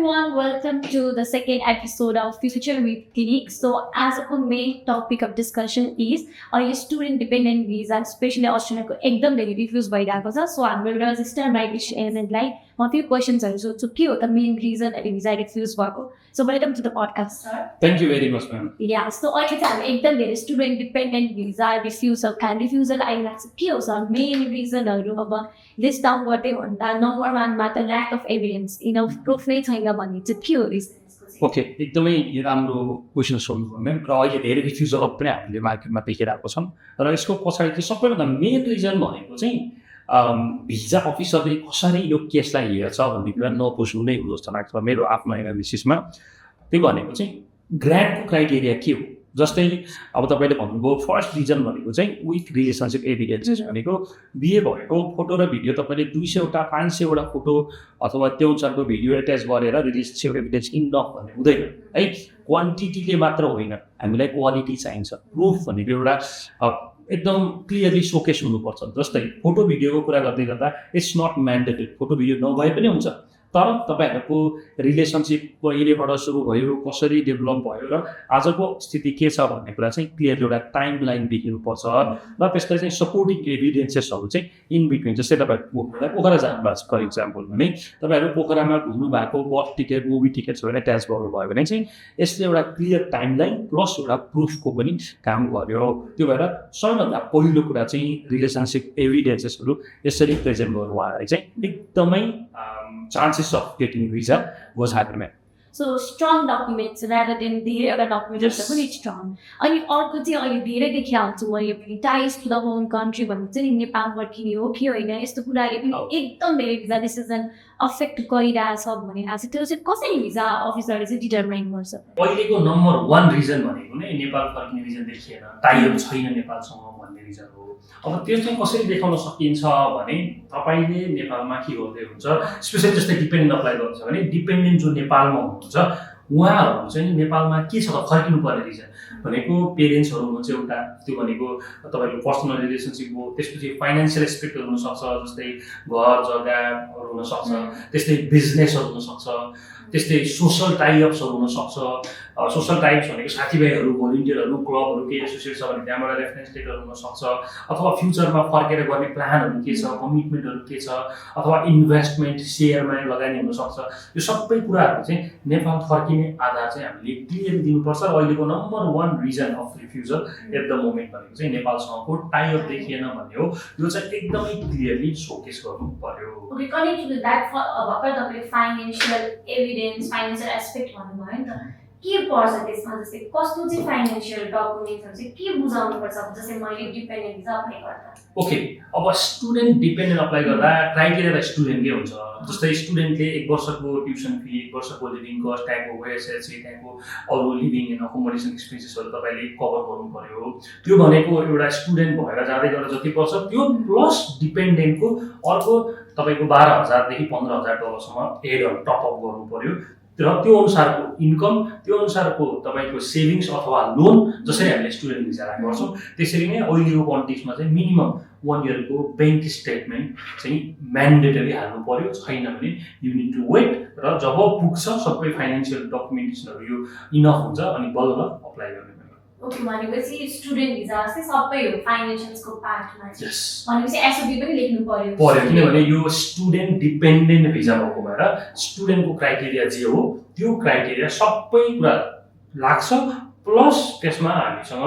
everyone, welcome to the second episode of Future with Clinic. So as a main topic of discussion is student dependent visa, especially Australia एकदम धेरै refuse भइरहेको छ. So हाम्रो register migration एजेन्टलाई म त्यो क्वेसन्सहरू सोध्छु के हो त मेन रिजनहरू भिजा रिफ्युज भएको. So welcome to the podcast sir. Thank you very much, ma'am. Yeah so अहिले चाहिँ हामी एकदम धेरै स्टुडेन्ट डिपेन्डेन्ट भिजा रिफ्युजल आइरहेको छ. के हो सर मेन रिजनहरू? अब लिस्ट डाउन गर्दै भन्दा नम्बर वानमा त lack of evidence enough proof नै छैन भने चाहिँ के हो रिजन? ओके, एकदमै राम्रो क्वेसन सोध्नुभयो म्याम. र अहिले धेरै रिफ्युजल पनि हामीले मार्केटमा देखिरहेको छौँ. र यसको पछाडि चाहिँ सबैभन्दा मेन रिजन भनेको चाहिँ भिजा अफिसरले कसरी यो केसलाई हेर्छ भन्ने कुरा नबुझ्नु नै हो जस्तो लाग्छ मेरो आफ्नो एनालिसिसमा. त्यही भनेको चाहिँ ग्रान्टको क्राइटेरिया के हो? जस्तै अब तपाईँले भन्नुभयो फर्स्ट रिजन भनेको चाहिँ विथ रिलेसनसिप एभिडेन्सेस भनेको बिहे भएको फोटो र भिडियो तपाईँले 200वटा 500वटा फोटो अथवा त्यो अनुसारको भिडियो एट्याच गरेर रिलेसनसिप एभिडेन्स इनफ भन्ने हुँदैन है. क्वान्टिटीले मात्र होइन, हामीलाई क्वालिटी चाहिन्छ. प्रुफ भनेको एउटा एकदम क्लियरली सोकेस हुनुपर्छ. जस्तै फोटो भिडियोको कुरा गर्दै गर्दा इट्स नट म्यान्डेटेड, फोटो भिडियो नभए पनि हुन्छ. तर तपाईँहरूको रिलेसनसिप कहिलेबाट सुरु भयो, कसरी डेभलप भयो र आजको स्थिति के छ भन्ने कुरा चाहिँ क्लियर एउटा टाइम लाइन देखिनुपर्छ. र त्यसलाई चाहिँ सपोर्टिङ एभिडेन्सेसहरू चाहिँ इन बिट्विन. जस्तै तपाईँ पोखरा जानुभएको छ फर इक्जाम्पल भने तपाईँहरू पोखरामा घुम्नु भएको बस टिकट मुभी टिकट्सहरू एट्याच गर्नुभयो भने चाहिँ यसले एउटा क्लियर टाइम लाइन प्लस एउटा प्रुफको पनि काम गर्यो. त्यो भएर सबैभन्दा पहिलो कुरा चाहिँ रिलेसनसिप एभिडेन्सेसहरू यसरी प्रेजेन्ट गर्नुभयो चाहिँ एकदमै chances of getting visa was higher, ma'am. So strong documents rather than धेरैवटा डकुमेन्ट्स पनि स्ट्रङ. अनि अर्को चाहिँ अहिले धेरै देखिहाल्छु मैले पनि ties to the home country भन्नु चाहिँ नेपाल फर्किने हो कि होइन यस्तो कुराले पनि एकदम धेरै भिजा डिसिजन अफेक्ट गरिरहेछ भनिरहेको छ. त्यो चाहिँ कसरी भिजा अफिसरले चाहिँ डिटर्माइन गर्छ? अहिलेको नम्बर 1 रिजन भनेको नै नेपाल फर्किने रिजन देखिएन, टाइअप छैन नेपालसँग भन्ने रिजन हो. अब त्यो चाहिँ कसरी देखाउन सकिन्छ भने तपाईँले नेपालमा के गर्दै हुन्छ, स्पेसली जस्तै डिपेन्डेन्ट अप्लाई गर्छ भने डिपेन्डेन्ट जो नेपालमा हुनुहुन्छ उहाँहरू चाहिँ नेपालमा के छ त फर्किनु पर्ने रिजन भनेको पेरेन्ट्सहरू हुनुहुन्छ एउटा, त्यो भनेको तपाईँको पर्सनल रिलेसनसिप हो. त्यसपछि फाइनेन्सियल एस्पेक्टहरू हुनसक्छ, जस्तै घर जग्गाहरू हुनसक्छ, त्यस्तै बिजनेसहरू हुनसक्छ, त्यस्तै सोसल टाइअप्सहरू हुनसक्छ. सोसल टाइप्स भनेको साथीभाइहरू, भोलिन्टियरहरू, क्लबहरू केही एसोसिएट छ भने त्यहाँबाट रेफरेन्स लेटर हुनसक्छ. अथवा फ्युचरमा फर्केर गर्ने प्लानहरू के छ, कमिटमेन्टहरू के छ, अथवा इन्भेस्टमेन्ट सेयरमा लगानी हुनसक्छ. यो सबै कुराहरू चाहिँ नेपाल फर्किने आधार चाहिँ हामीले क्लियर दिनुपर्छ. र अहिलेको number 1 reason of refusal at the moment भनेको चाहिँ नेपालसँगको टाइअप देखिएन भन्ने हो. यो चाहिँ एकदमै क्लियरली सोकेस गर्नु पर्यो. ओके, कनेक्ट टु द्याट भर्खर तपाईँले फाइनेन्सियल एभिडेन्स फाइनेन्सियल एस्पेक्ट भन्नुभयो नि त, के पर्छ त्यसमा? जस्तै कस्तो चाहिँ फाइनेन्सियल डकुमेन्ट्सहरू चाहिँ के बुझाउनुपर्छ जस्तै मैले डिपेन्डेन्ट भिजा अप्लाई गर्दा? ओके, अब स्टुडेन्ट डिपेन्डेन्ट अप्लाई गर्दा क्राइटेरिया स्टुडेन्टकै हुन्छ. जस्तै स्टुडेन्टले 1 वर्षको ट्युसन फी, 1 वर्षको लिभिङ कस्ट, त्यहाँको वेएसएससी, त्यहाँको अरू लिभिङ एन्ड अकोमोडेसन एक्सपेन्सेसहरू तपाईँले कभर गर्नु पर्यो. त्यो भनेको एउटा स्टुडेन्ट भएर जाँदै गरेर जति पर्छ त्यो प्लस डिपेन्डेन्टको अर्को तपाईँको 12,000 देखि 15,000 डलरसम्म एडहरू टपअप गर्नु पर्यो. र त्यो अनुसारको इन्कम, त्यो अनुसारको तपाईँको सेभिङ्स अथवा लोन जसरी हामीले स्टुडेन्ट भिजालाई गर्छौँ त्यसरी नै अहिलेको कन्टेक्समा चाहिँ मिनिमम 1 इयरको ब्याङ्क स्टेटमेन्ट चाहिँ म्यान्डेटरी हाल्नु पर्यो. छैन भने यु निड टु वेट. र जब पुग्छ सबै फाइनेन्सियल डकुमेन्टेसनहरू यो इनफ हुन्छ अनि बल्ल अप्लाई गर्ने. ओके, भनेपछि स्टुडेन्ट भिजा चाहिँ सबै हो फाइनेन्सियल्सको पार्टमा चाहिँ. भनेपछि एसओपी पनि लेख्नु पर्यो. किनभने यो स्टुडेन्ट डिपेन्डेन्ट भिजा भएको भएर स्टुडेन्टको क्राइटेरिया जे हो त्यो क्राइटेरिया सबै कुरा लाग्छ. प्लस त्यसमा हामीसँग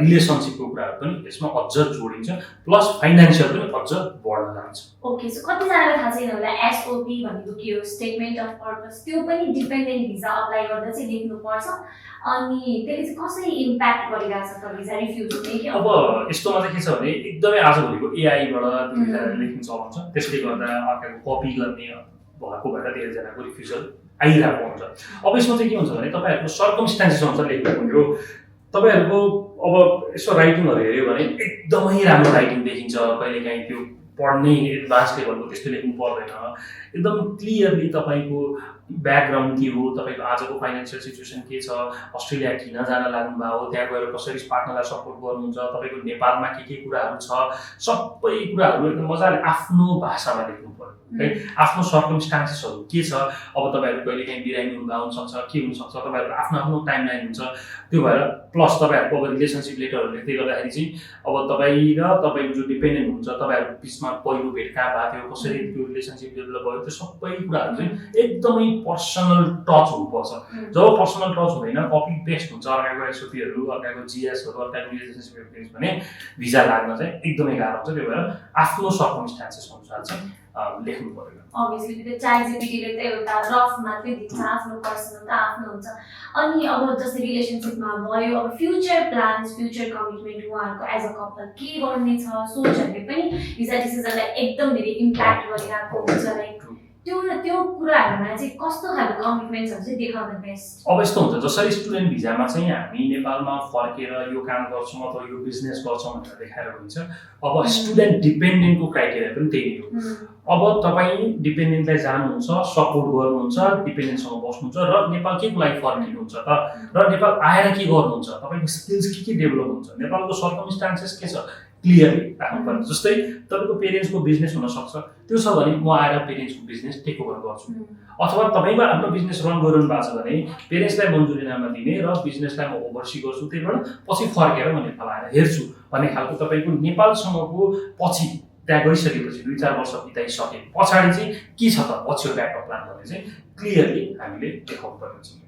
रिलेसनसिपको कुराहरू पनि त्यसमा अझ जोडिन्छ. प्लस फाइनेन्सियल पनि अझ बढ्न जान्छ. ओके, सो कतिजनालाई थाहा छैन होला एसओपी भनेको के हो, स्टेटमेन्ट अफ पर्पस. त्यो पनि डिपेन्डेन्ट भिजा अप्लाई गर्दा चाहिँ लेख्नुपर्छ. अनि त्यसले चाहिँ कसरी इम्प्याक्ट गरिरहेछ त भिजा रिफ्युजल? अब यस्तोमा चाहिँ के छ भने एकदमै आजभोलिको एआईबाट लेख्नु चलाउँछ, त्यसले गर्दा अर्काको कपी गर्ने भएको भएर धेरैजनाको रिफ्युजल आइरहेको हुन्छ. अब यसमा चाहिँ के हुन्छ भने तपाईँहरूको सर्कमस्टान्सेस अनुसार लेख्नु पर्यो. तपाईँहरूको अब यसो राइटिङहरू हेऱ्यो भने एकदमै राम्रो राइटिङ देखिन्छ, कहिलेकाहीँ त्यो पढ्नै एडभान्स लेभलको त्यस्तो लेख्नु पर्दैन. एकदम क्लियरली तपाईँको ब्याकग्राउन्ड के हो, तपाईँको आजको फाइनेन्सियल सिचुएसन के छ, अस्ट्रेलिया किन जान लाग्नुभयो, त्यहाँ गएर कसरी पार्टनरलाई सपोर्ट गर्नुहुन्छ, तपाईँको नेपालमा के कुराहरू छ, सबै कुराहरू एकदम मजाले आफ्नो भाषामा लेख्नु पर्यो. है आफ्नो सर्कमस्टान्सेसहरू के छ अब तपाईँहरू कहिले काहीँ बिरामी हुँदा हुनसक्छ के हुनसक्छ तपाईँहरूको आफ्नो आफ्नो टाइमलाइन हुन्छ त्यो भएर प्लस तपाईँहरूको अब रिलेसनसिप लेटरहरू लेख्दै गर्दाखेरि चाहिँ अब तपाईँ र तपाईँको जो डिपेन्डेन्ट हुन्छ तपाईँहरूको बिचमा पहिलो भेट कहाँ भएको थियो कसरी त्यो रिलेसनसिप डेभलप भयो त्यो सबै कुराहरू चाहिँ एकदमै पर्सनल टच हुनुपर्छ जब पर्सनल टच हुँदैन कपी पेस्ट हुन्छ अर्काको एसओपीहरू अर्काको जिएसहरू अर्काको रिलेसनसिप एक्सपिरियन्स भने भिजा लाग्न चाहिँ एकदमै गाह्रो हुन्छ त्यही भएर आफ्नो सर्कमस्टान्सेस अनुसार चाहिँ लेख्नु पर्यो अभियसली त्यो च्याट जिपिटीले त एउटा रफ मात्रै दिन्छ आफ्नो पर्सनल त आफ्नो हुन्छ अनि अब जस्तै रिलेसनसिपमा भयो अब फ्युचर प्लान्स फ्युचर कमिटमेन्ट उहाँहरूको एज अ कपल के गर्ने छ सोचहरूले पनि भिजा डिसिजनलाई एकदम धेरै इम्प्याक्ट गरिरहेको हुन्छ लाइक त्यो कुराहरूमा चाहिँ कस्तो खालको कमिटमेन्ट्सहरू चाहिँ देखाउन बेस्ट अब यस्तो हुन्छ जसरी स्टुडेन्ट भिजामा चाहिँ हामी नेपालमा फर्केर यो काम गर्छौँ अथवा यो बिजनेस गर्छौँ भनेर देखाएर हुन्छ अब स्टुडेन्ट डिपेन्डेन्टको क्राइटेरिया पनि त्यही हो अब तपाईँ डिपेन्डेन्टलाई जानुहुन्छ सपोर्ट गर्नुहुन्छ डिपेन्डेन्टसँग बस्नुहुन्छ र नेपाल के को लागि फर्किनुहुन्छ त र नेपाल आएर के गर्नुहुन्छ तपाईँको स्किल्स के डेभलप हुन्छ नेपालको सर्कमस्टान्सेस के छ क्लियरली राख्नुपर्छ जस्तै तपाईँको पेरेन्ट्सको बिजनेस हुनसक्छ त्यो छ भने म आएर पेरेन्ट्सको बिजनेस टेक ओभर गर्छु अथवा तपाईँको आफ्नो बिजनेस रन गरिरहनु भएको छ भने पेरेन्ट्सलाई मन्जुरीनामा दिने र बिजनेसलाई म ओभरसी गर्छु त्यही भएर पछि फर्केर म नेपाल आएर हेर्छु भन्ने खालको तपाईँको नेपालसँगको पछि त्यहाँ गइसकेपछि 2-4 वर्ष बिताइसके पछाडि चाहिँ के छ त पछिको ब्याकअप प्लान भन्ने चाहिँ क्लियरली हामीले देखाउनु पर्ने छ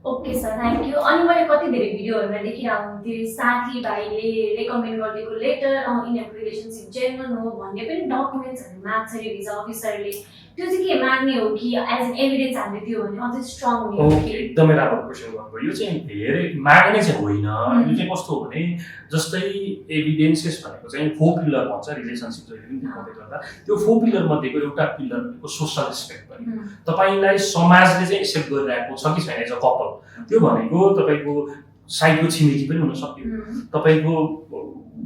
ओके सर थ्याङ्क यू अनि मैले कति धेरै भिडियोहरूमा देखिरहेको हुन्थेँ साथीभाइले रेकमेन्ड गरिदिएको लेटर यिनीहरूको रिलेसनसिप जेन्युन हो भन्ने पनि डकुमेन्ट्सहरू माग्छ अरे भिजा अफिसरले त्यो चाहिँ के माग्ने हो कि एज एन एभिडेन्स हामीले दियो भने अझै स्ट्रङ हुने हो कि एकदमै राम्रो क्वेसन गर्नुभयो यो चाहिँ धेरै माग्ने चाहिँ होइन यो चाहिँ कस्तो हो भने जस्तै एभिडेन्सेस भनेको चाहिँ 4 पिलर भन्छ रिलेसनसिप जहिले पनि देखाउँदै गर्दा त्यो 4 पिलर मध्येको एउटा पिलर भनेको सोसल रेस्पेक्ट भन्ने तपाईँलाई समाजले चाहिँ एक्सेप्ट गरिरहेको छ कि छैन एज अ कपल त्यो भनेको तपाईँको साइडको छिमेकी पनि हुन सक्यो तपाईँको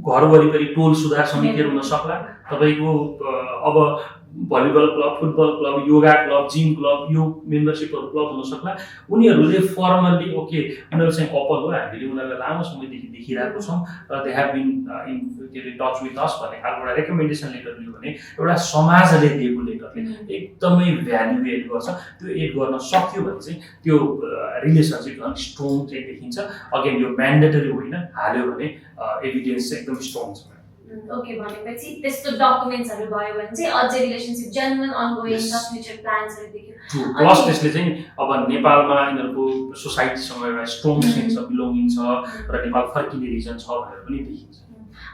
घर वरिपरि टोल सुधार समितिहरू हुन सक्ला तपाईँको अब volleyball club football club yoga club gym club यो मेम्बरसिपहरू क्लब हुन सक्ला उनीहरूले फर्मल्ली ओके उनीहरू चाहिँ कपल हो हामीले उनीहरूलाई लामो समयदेखि देखिरहेको छौँ र दे हेभ बिन इन के अरे टच विथ अस भन्ने खालको एउटा रेकमेन्डेसन लेटर दियो भने एउटा समाजले दिएको लेटरले एकदमै भ्याल्यु एड गर्छ त्यो एड गर्न सक्यो भने चाहिँ त्यो रिलेसनसिप झन् स्ट्रङ चाहिँ देखिन्छ अगेन यो म्यान्डेटरी होइन हाल्यो भने एभिडेन्स चाहिँ एकदम स्ट्रङ छ ओके भनेपछि त्यस्तो डकुमेन्ट्सहरू भयो भने चाहिँ अझै रिलेसनसिप जेन्युन अनगोइङ छ फ्युचर प्लान्सहरू देख्यो प्लस त्यसले चाहिँ अब नेपालमा यिनीहरूको सोसाइटीसँग एउटा स्ट्रङ सेन्स अफ बिलोङिङ छ र नेपाल फर्किने रिजन छ भनेर पनि देखिन्छ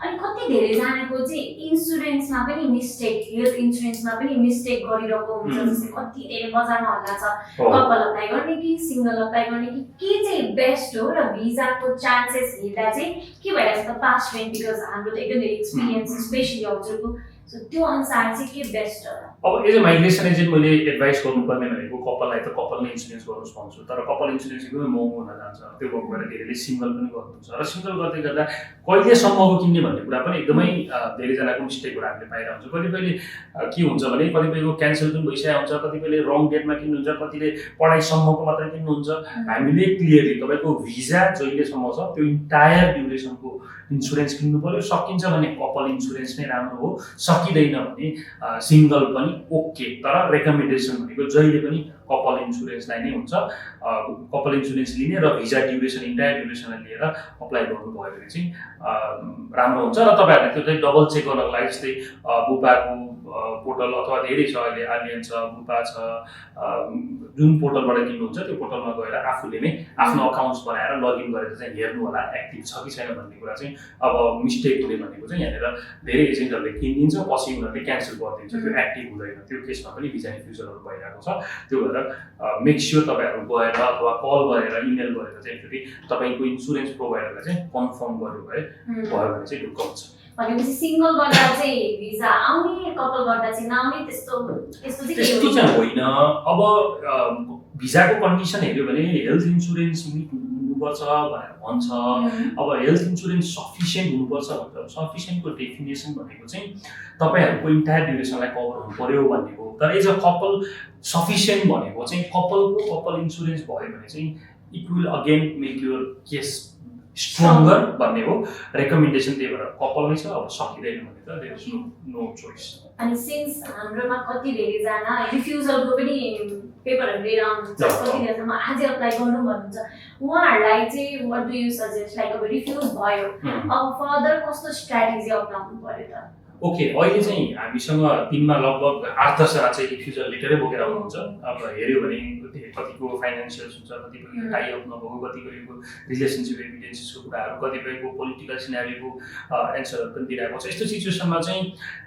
अनि कति धेरैजनाको चाहिँ इन्सुरेन्समा पनि मिस्टेक हेल्थ इन्सुरेन्समा पनि मिस्टेक गरिरहेको हुन्छ जस्तै कति धेरै बजारमा हल्ला छ कपल अप्लाई गर्ने कि सिङ्गल अप्लाई गर्ने कि के चाहिँ बेस्ट हो र भिजाको चान्सेस हेर्दा चाहिँ के भइरहेको छ त पास्ट ट्रेन्ड बिकज हाम्रो त एकदम धेरै एक्सपिरियन्स स्पेसली हजुरको सो त्यो अनुसार चाहिँ के बेस्ट हो अब एज अ माइग्रेसन एजेन्ट मैले एडभाइस गर्नुपर्ने भनेको कपललाई त कपल नै इन्सुरेन्स गर्नुहोस् भन्छु तर कपल इन्सुरेन्स एकदमै महँगो हुन जान्छ त्यो भएको भएर धेरैले सिङ्गल पनि गर्नुहुन्छ र सिङ्गल गर्दै गर्दा कहिलेसम्मको किन्ने भन्ने कुरा पनि एकदमै धेरैजनाको मिस्टेकहरू हामीले पाइरहेको हुन्छ कतिपयले के हुन्छ भने कतिपयको क्यान्सल पनि भइसकेको हुन्छ कतिपयले रङ डेटमा किन्नुहुन्छ कतिले पढाइसम्मको मात्रै किन्नुहुन्छ हामीले क्लियरली तपाईँको भिजा जहिलेसम्म छ त्यो इन्टायर ड्युरेसनको इन्सुरेन्स किन्नु पर्यो सकिन्छ भने कपल इन्सुरेन्स नै राम्रो हो सकिँदैन भने सिङ्गल पनि ओके तर रेकमेन्डेसन भनेको जहिले पनि कपल इन्सुरेन्सलाई नै हुन्छ कपल इन्सुरेन्स लिने र भिजा ड्युरेसन इन्टायर ड्युरेसनलाई लिएर अप्लाई गर्नुभयो भने चाहिँ राम्रो हुन्छ र तपाईँहरूले त्यो चाहिँ डबल चेक गर्नको लागि जस्तै बुपाको पोर्टल अथवा धेरै छ अहिले आलियन छ बुपा छ जुन पोर्टलबाट किन्नुहुन्छ त्यो पोर्टलमा गएर आफूले नै आफ्नो अकाउन्ट्स बनाएर लगइन गरेर चाहिँ हेर्नु होला एक्टिभ छ कि छैन भन्ने कुरा चाहिँ अब मिस्टेक हुने भनेको चाहिँ यहाँनिर धेरै एजेन्टहरूले किनिदिन्छ पछि उनीहरूले क्यान्सल गरिदिन्छ त्यो एक्टिभ हुँदैन त्यो केसमा पनि भिजा रिफ्युजलहरू भइरहेको छ त्यो भएर मेक स्योर तपाईँहरू गएर अथवा कल गरेर इमेल गरेर चाहिँ एकचोटि तपाईँको इन्सुरेन्स प्रोभाइडरलाई चाहिँ कन्फर्म गर्नु भयो भने चाहिँ ढुक्क हुन्छ भनेपछि सिङ्गल गर्दा चाहिँ भिजा आउने कपल गर्दा चाहिँ नआउने त्यस्तो चाहिँ होइन अब भिजाको कन्डिसन हेऱ्यो भने हेल्थ इन्सुरेन्स हुनुपर्छ भनेर भन्छ अब हेल्थ इन्सुरेन्स सफिसियन्ट हुनुपर्छ भनेर सफिसियन्टको डेफिनेसन भनेको चाहिँ तपाईँहरूको इन्टायर ड्युरेसनलाई कभर हुनु पर्यो भन्ने हो तर एज अ कपल सफिसियन्ट भनेको चाहिँ कपल इन्सुरेन्स भयो भने चाहिँ it will again make your case stronger भन्ने हो रेकमेन्डेसन त्यही भएर कपालमै छ अब सकिँदैन भने त देयर इज नो चोइस अनि सिन्स हाम्रोमा कति धेरैजना रिफ्युजलको पनि पेपरहरू लिएर आउनुहुन्छ कतिजनामा आजै अप्लाई गर्नु भन्नुहुन्छ उहाँहरूलाई चाहिँ what do you suggest like अब रिफ्युज भयो अब फर्दर कस्तो स्ट्राटेजी अप्नाउनु पर्यो त ओके अहिले चाहिँ हामीसँग दिनमा लगभग 8-10 जना चाहिँ रिफ्युजल लेटरै बोकेर आउनुहुन्छ अब हेऱ्यो भने कतिको फाइनेन्सियल्स हुन्छ कतिपयको टाइअप नभएको कतिपयको रिलेसनसिप एभिडेन्सेसको कुराहरू कतिपयको पोलिटिकल सिनारीको एन्सरहरू पनि दिइरहेको छ यस्तो सिचुएसनमा चाहिँ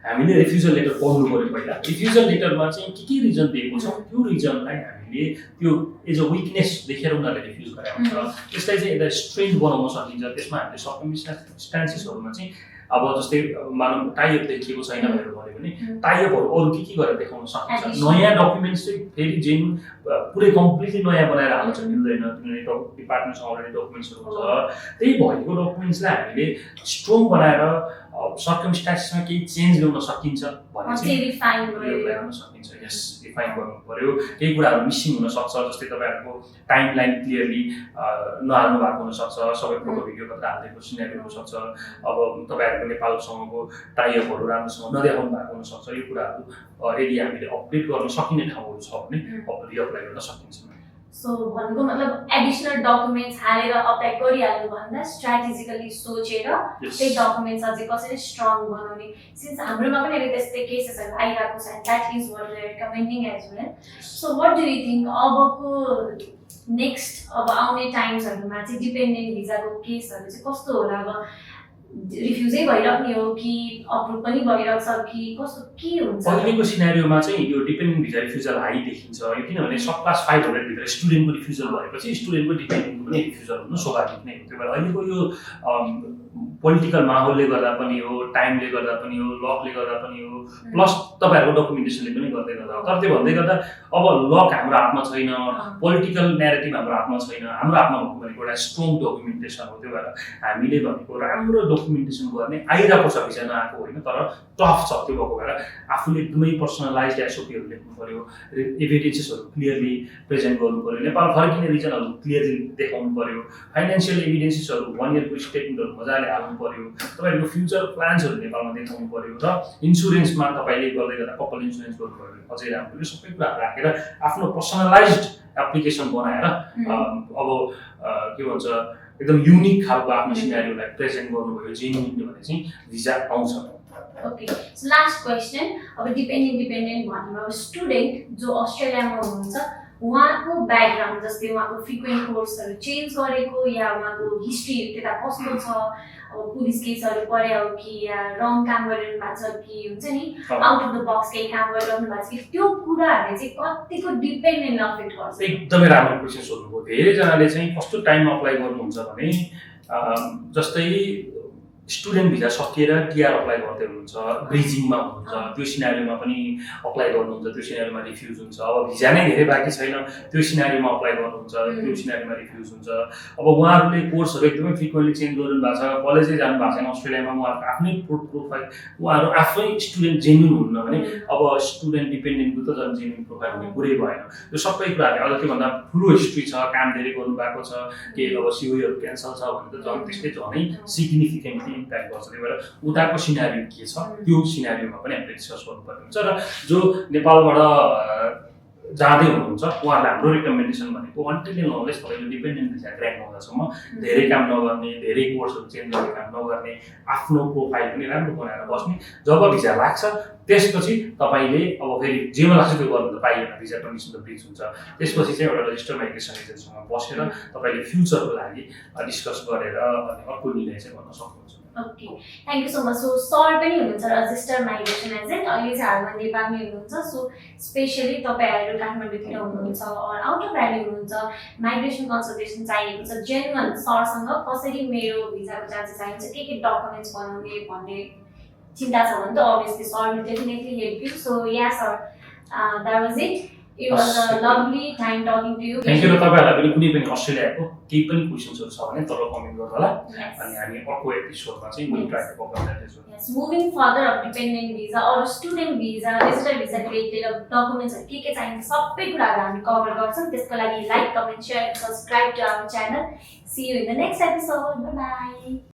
हामीले रिफ्युजल लेटर पढ्नु पऱ्यो पहिला रिफ्युजल लेटरमा चाहिँ के रिजन दिएको छ त्यो रिजनलाई हामीले त्यो एज अ विकनेस देखेर उनीहरूले रिफ्युज गरेको हुन्छ त्यसलाई चाहिँ एउटा स्ट्रेन्थ बनाउन सकिन्छ त्यसमा हामीले सर्कमस्टान्सेसहरूमा चाहिँ अब जस्तै मानव टाइअप देखिएको छैन भनेर भन्यो भने टाइअपहरू अरू के गरेर देखाउन सकिन्छ नयाँ डकुमेन्ट्स चाहिँ फेरि जेन पुरै कम्प्लिटली नयाँ बनाएर हाल्न मिल्दैन किनभने डिपार्टमेन्टसँग अलरेडी डकुमेन्ट्सहरू हुन्छ त्यही भएको डकुमेन्ट्सलाई हामीले स्ट्रङ बनाएर सर्कमस्टान्सेसमा केही चेन्ज ल्याउन सकिन्छ भने चाहिँ ल्याउन सकिन्छ यस रिफाइन गर्नु पऱ्यो केही कुराहरू मिसिङ हुनसक्छ जस्तै तपाईँहरूको टाइम लाइन क्लियरली नहाल्नु भएको हुनसक्छ सबै फोटो भिडियो कता हालिदिएको सिनेरी हुनसक्छ अब तपाईँहरूको नेपालसँगको टाइअपहरू राम्रोसँग नदेखाउनु भएको हुनसक्छ यो कुराहरू यदि हामीले अपडेट गर्न सकिने ठाउँहरू छ भने रिअप्लाई गर्न सकिन्छ सो भन्नुको मतलब एडिसनल डकुमेन्ट्स हालेर अप्लाई गरिहाल्नु भन्दा स्ट्राटेजिकली सोचेर त्यही डकुमेन्ट्स अझै कसरी स्ट्रङ बनाउने सिन्स हाम्रोमा पनि अहिले त्यस्तै केसेसहरू आइरहेको छ that is what we are recommending as well so what do you think अबको नेक्स्ट अब आउने टाइम्सहरूमा चाहिँ डिपेन्डेन्ट भिजाको केसहरू चाहिँ कस्तो होला अब रिफ्युजै भइराख्ने हो कि अप्रुभ पनि भइरहेको छ कि कस्तो के हुन्छ अहिलेको सिनारियोमा चाहिँ यो डिपेन्डेन्ट भिजा रिफ्युजल हाई देखिन्छ यो किनभने सब क्लास 500 भित्र स्टुडेन्टको रिफ्युजल भएपछि स्टुडेन्टको डिपेन्डेन्टको पनि रिफ्युजल हुनु स्वाभाविक नै हो त्यही भएर अहिलेको यो पोलिटिकल माहौलले गर्दा पनि हो टाइमले गर्दा पनि हो लकले गर्दा पनि हो प्लस तपाईँहरूको डकुमेन्टेसनले पनि गर्दै गर्दा हो तर त्यो भन्दै गर्दा अब लक हाम्रो हातमा छैन पोलिटिकल न्यारेटिभ हाम्रो हातमा छैन हाम्रो हातमा भएको भनेको एउटा स्ट्रङ डकुमेन्टेसन हो त्यो भएर हामीले भनेको राम्रो डकुमेन्टेसन गर्ने आइरहेको छ भिजा नआएको होइन तर टफ छ त्यो भएको भएर आफूले एकदमै पर्सनलाइज एसओपीहरू लेख्नु पऱ्यो एभिडेन्सेसहरू क्लियरली प्रेजेन्ट गर्नु पऱ्यो नेपाल फर्किने रिजनहरू क्लियरली देखाउनु पऱ्यो फाइनेन्सियल एभिडेन्सेसहरू 1 इयरको स्टेटमेन्टहरू मजाले हाल्नु पऱ्यो तपाईँहरूको फ्युचर प्लान्सहरू नेपालमा देखाउनु पऱ्यो र इन्सुरेन्समा तपाईँले गर्दै गर्दा कपाल इन्सुरेन्स गर्नुभयो भने अझै राम्रो यो सबै कुराहरू राखेर आफ्नो पर्सनलाइज्ड एप्लिकेसन बनाएर अब के भन्छ एकदम युनिक खालको आफ्नो सिनारीलाई प्रेजेन्ट गर्नुभयो जेन्युन भने चाहिँ भिजा आउँछ ओके सो लास्ट क्वेसन अब डिपेन्डेन्ट भन्नुमा अब स्टुडेन्ट जो अस्ट्रेलियामा हुनुहुन्छ उहाँको ब्याकग्राउन्ड जस्तै उहाँको फ्रिक्वेन्ट कोर्सहरू चेन्ज गरेको या उहाँको हिस्ट्री त्यता कस्तो छ अब पुलिस केसहरू पऱ्यो हो कि या रङ काम गरिरहनु भएको छ कि हुन्छ नि आउट अफ द बक्स केही काम गरिरहनु भएको छ कि त्यो कुराहरूले चाहिँ कतिको डिपेन्डेन्ट अफेक्ट गर्छ एकदमै राम्रो क्वेसन सोध्नुभयो धेरैजनाले चाहिँ कस्तो टाइममा अप्लाई गर्नुहुन्छ भने जस्तै स्टुडेन्ट भिजा सकिएर टिआर अप्लाई गर्दै हुनुहुन्छ ब्रिजिङमा हुनुहुन्छ त्यो सिनारीमा पनि अप्लाई गर्नुहुन्छ त्यो सिनारीमा रिफ्युज हुन्छ अब भिजा नै धेरै बाँकी छैन त्यो सिनारीमा अप्लाई गर्नुहुन्छ त्यो सिनारीमा रिफ्युज हुन्छ अब उहाँहरूले कोर्सहरू एकदमै फ्रिक्वेन्टली चेन्ज गर्नु भएको छ कलेजै जानु भएको छैन अस्ट्रेलियामा उहाँहरूको आफ्नै प्रोफाइल उहाँहरू आफै स्टुडेन्ट जेन्युन हुन्न भने अब स्टुडेन्ट डिपेन्डेन्टको त झन् जेन्युन प्रोफाइल हुने कुरै भएन यो सबै कुराहरूले अझ त्योभन्दा ठुलो हिस्ट्री छ काम धेरै गर्नुभएको छ केही अब सिओहरू क्यान्सल छ भने त झन् त्यस्तै झनै सिग्निफिकेन्टली इम्प्याक्ट गर्छ त्यही भएर उताको सिनारियो के छ त्यो सिनारियोमा पनि हामीले डिस्कस गर्नुपर्ने हुन्छ र जो नेपालबाट जाँदै हुनुहुन्छ उहाँहरूलाई हाम्रो रिकमेन्डेसन भनेको अन्टिल एन्ड अनलेस तपाईँले डिपेन्डेन्ट भिजा ग्रान्ट हुँदासम्म धेरै काम नगर्ने धेरै कोर्सहरू चेन्ज गर्ने काम नगर्ने आफ्नो प्रोफाइल पनि राम्रो बनाएर बस्ने जब भिजा लाग्छ त्यसपछि तपाईँले अब फेरि जेमा लाग्छ त्यो गर्नु त पाइएन भिजा कन्डिसन त ब्रिच हुन्छ त्यसपछि चाहिँ एउटा रजिस्टर माइग्रेसन एजेन्टसँग बसेर तपाईँले फ्युचरको लागि डिस्कस गरेर अनि अर्को निर्णय चाहिँ गर्न सक्नुहुन्छ okay thank you so much so sir पनि हुनुहुन्छ रजिस्टर माइग्रेसन एजेन्ट अहिले चाहिँ हालमा नेपालमै हुनुहुन्छ सो स्पेसली तपाईँहरू काठमाडौँतिर हुनुहुन्छ आउट अफ भ्याली हुनुहुन्छ माइग्रेसन कन्सल्टेसन चाहिएको छ जेन्युन सरसँग कसरी मेरो भिजाको चार्जेस चाहिन्छ के डकुमेन्ट्स बनाउने भन्ने चिन्ता छ भने त obviously sir will definitely help you so yeah sir that was it It was a lovely time talking to you. Thank you. र तपाईँहरूलाई पनि कुनै पनि अस्ट्रेलियाको केही पनि क्वेसन्सहरू छ भने तल कमेन्ट गर्नु होला Yes. अनि हामी अर्को एपिसोडमा चाहिँ will try to cover that as well. Yes, moving further of dependent visa or student visa, visitor visa related documents के चाहिन्छ सबै कुराहरू हामी कभर गर्छौँ। त्यसको लागि like, comment, share, subscribe to our channel. See you in the next episode. Bye bye.